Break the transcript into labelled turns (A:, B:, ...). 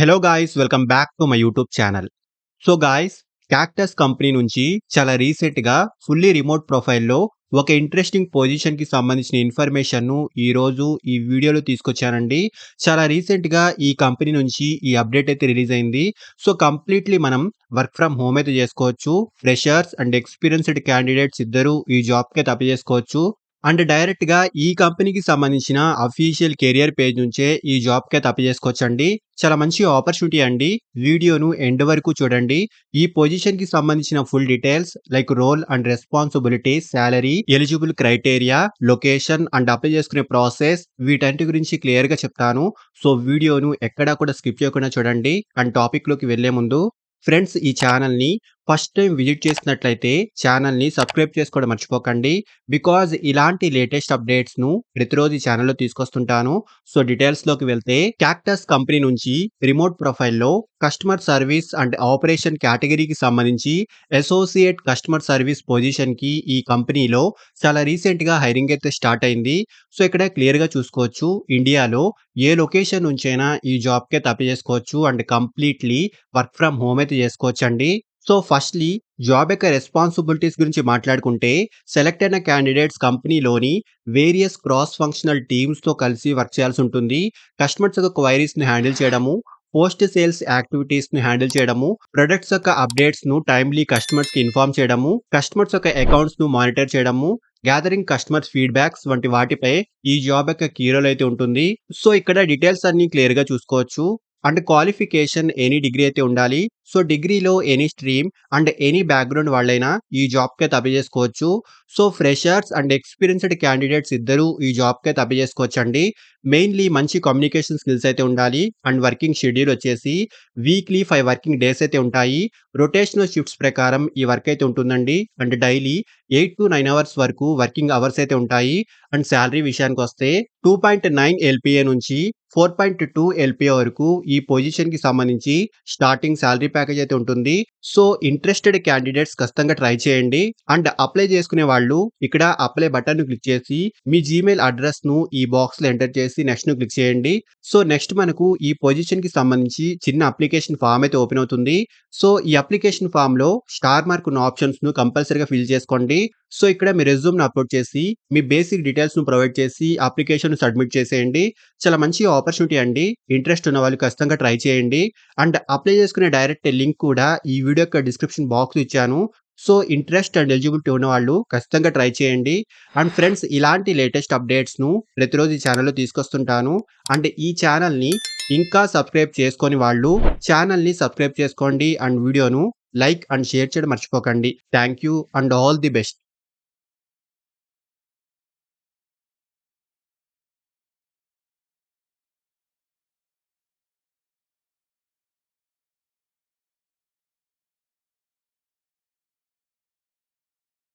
A: Hello guys, welcome back to my YouTube channel. So guys, cactus company నుంచి చాలా రీసెంట్‌గా fully remote ప్రొఫైల్‌లో ఒక ఇంట్రెస్టింగ్ పొజిషన్‌కి సంబంధించిన ఇన్ఫర్మేషన్‌ను ఈరోజు ఈ వీడియోలో తీసుకొచ్చానండి. చాలా రీసెంట్‌గా ఈ కంపెనీ నుంచి ఈ అప్డేట్ అయితే రిలీజ్ అయింది. సో, కంప్లీట్‌లీ మనం వర్క్ ఫ్రమ్ హోమ్ అయితే చేసుకోవచ్చు. ఫ్రెషర్స్ అండ్ ఎక్స్‌పీరియన్స్‌డ్ క్యాండిడేట్స్ ఇద్దరూ ఈ జాబ్‌కైతే అప్లై చేసుకోవచ్చు. అండ్ డైరెక్ట్‌గా ఈ కంపెనీకి సంబంధించిన అఫీషియల్ కెరియర్ పేజ్ నుంచే ఈ జాబ్‌కైతే అప్లై చేసుకోవచ్చండి. చాలా మంచి ఆపర్చునిటీ అండి. వీడియోను ఎండ్ వరకు చూడండి. ఈ పొజిషన్‌కి సంబంధించిన full details like role and responsibilities, salary, eligible criteria, location and apply చేసుకునే ప్రాసెస్ వీటన్నిటి గురించి క్లియర్‌గా చెప్తాను. సో, వీడియోను ఎక్కడా కూడా స్కిప్ చేయకుండా చూడండి. అండ్ టాపిక్‌లోకి వెళ్ళే ముందు ఫ్రెండ్స్, ఈ ఛానల్‌ని ఫస్ట్ టైం విజిట్ చేసినట్లయితే ఛానల్‌ని సబ్స్క్రైబ్ చేసుకోవడం మర్చిపోకండి. బికాజ్ ఇలాంటి లేటెస్ట్ అప్డేట్స్‌ను ప్రతిరోజు ఈ ఛానల్‌లో తీసుకొస్తుంటాను. సో, డీటెయిల్స్‌లోకి వెళ్తే క్యాక్టస్ కంపెనీ నుంచి రిమోట్ ప్రొఫైల్‌లో కస్టమర్ సర్వీస్ అండ్ ఆపరేషన్ కేటగిరీకి సంబంధించి అసోసియేట్ కస్టమర్ సర్వీస్ పొజిషన్‌కి ఈ కంపెనీలో చాలా రీసెంట్‌గా హైరింగ్ అయితే స్టార్ట్ అయింది. సో, ఇక్కడ క్లియర్‌గా చూసుకోవచ్చు. ఇండియాలో ఏ లొకేషన్ నుంచైనా ఈ జాబ్‌కైతే అప్లై చేసుకోవచ్చు and completely work from home అయితే చేసుకోవచ్చండి. సో, ఫస్ట్‌లీ జాబ్ యొక్క రెస్పాన్సిబిలిటీస్ గురించి మాట్లాడుకుంటే, సెలెక్ట్ అయిన క్యాండిడేట్స్ కంపెనీలోని వేరియస్ క్రాస్ ఫంక్షనల్ టీమ్స్‌తో కలిసి వర్క్ చేయాల్సి ఉంటుంది. కస్టమర్స్ యొక్క క్వైరీస్‌ని హ్యాండిల్ చేయడము, పోస్ట్ సేల్స్ యాక్టివిటీస్‌ని హ్యాండిల్ చేయడము, ప్రొడక్ట్స్ యొక్క అప్డేట్స్‌ను టైమ్‌లీ కస్టమర్స్‌కి ఇన్ఫార్మ్ చేయడము, కస్టమర్స్ యొక్క అకౌంట్స్‌ను మానిటర్ చేయడము, గ్యాదరింగ్ కస్టమర్స్ ఫీడ్‌బ్యాక్స్ వంటి వాటిపై ఈ జాబ్ యొక్క కీ రోల్ అయితే ఉంటుంది. సో, ఇక్కడ డీటెయిల్స్ అన్నీ క్లియర్‌గా చూసుకోవచ్చు. అండ్ క్వాలిఫికేషన్ ఎనీ డిగ్రీ అయితే ఉండాలి. సో, డిగ్రీలో any stream and any background వాళ్ళైనా ఈ జాబ్‌కైతే అప్లై చేసుకోవచ్చు. So, freshers and experienced candidates ఇద్దరూ ఈ జాబ్‌కైతే అప్లై చేసుకోవచ్చండి. మెయిన్‌లీ మంచి కమ్యూనికేషన్ స్కిల్స్ అయితే ఉండాలి. అండ్ వర్కింగ్ షెడ్యూల్ వచ్చేసి వీక్లీ 5 వర్కింగ్ డేస్ అయితే ఉంటాయి. రొటేషనల్ షిఫ్ట్స్ ప్రకారం ఈ వర్క్ అయితే ఉంటుందండి. అండ్ డైలీ 8-9 అవర్స్ వరకు వర్కింగ్ అవర్స్ అయితే ఉంటాయి. అండ్ సాలరీ విషయానికొస్తే 2.9 ఎల్‌పీఏ నుంచి 4.2 ఎల్‌పీఏ వరకు ఈ పొజిషన్‌కి సంబంధించి స్టార్టింగ్ సాలరీ ప్యాకేజ్ అయితే ఉంటుంది. సో, ఇంట్రెస్టెడ్ క్యాండిడేట్స్ ఖచ్చితంగా ట్రై చేయండి. అండ్ అప్లై చేసుకునే వాళ్ళు ఇక్కడ అప్లై బటన్‌ను క్లిక్ చేసి మీ జీమెయిల్ అడ్రెస్‌ను ఈ బాక్స్‌లో ఎంటర్ చేసి నెక్స్ట్‌ను క్లిక్ చేయండి. సో, నెక్స్ట్ మనకు ఈ పొజిషన్‌కి సంబంధించి చిన్న అప్లికేషన్ ఫార్మ్ అయితే ఓపెన్ అవుతుంది. సో, ఈ అప్లికేషన్ ఫార్మ్‌లో స్టార్ మార్క్ ఉన్న ఆప్షన్స్‌ను కంపల్సరీగా ఫిల్ చేసుకోండి. సో, ఇక్కడ మీ రెజ్యూమ్‌ని అప్‌లోడ్ చేసి మీ బేసిక్ డీటెయిల్స్‌ను ప్రొవైడ్ చేసి అప్లికేషన్ సబ్మిట్ చేసేయండి. చాలా మంచి ఆపర్చునిటీ అండి. ఇంట్రెస్ట్ ఉన్న వాళ్ళు ఖచ్చితంగా ట్రై చేయండి. అండ్ అప్లై చేసుకునే డైరెక్ట్ లింక్ కూడా ఈ వీడియో యొక్క డిస్క్రిప్షన్ బాక్స్‌లో ఇచ్చాను. సో, ఇంట్రెస్ట్ అండ్ ఎలిజిబిలిటీ ఉన్నవాళ్ళు ఖచ్చితంగా ట్రై చేయండి. అండ్ ఫ్రెండ్స్, ఇలాంటి లేటెస్ట్ అప్డేట్స్‌ను ప్రతిరోజు ఈ ఛానల్‌లో తీసుకొస్తుంటాను. అండ్ ఈ ఛానల్‌ని ఇంకా సబ్స్క్రైబ్ చేసుకోని వాళ్ళు ఛానల్‌ని సబ్స్క్రైబ్ చేసుకోండి. అండ్ వీడియోను లైక్ అండ్ షేర్ చేయడం మర్చిపోకండి. Thank you and all the best.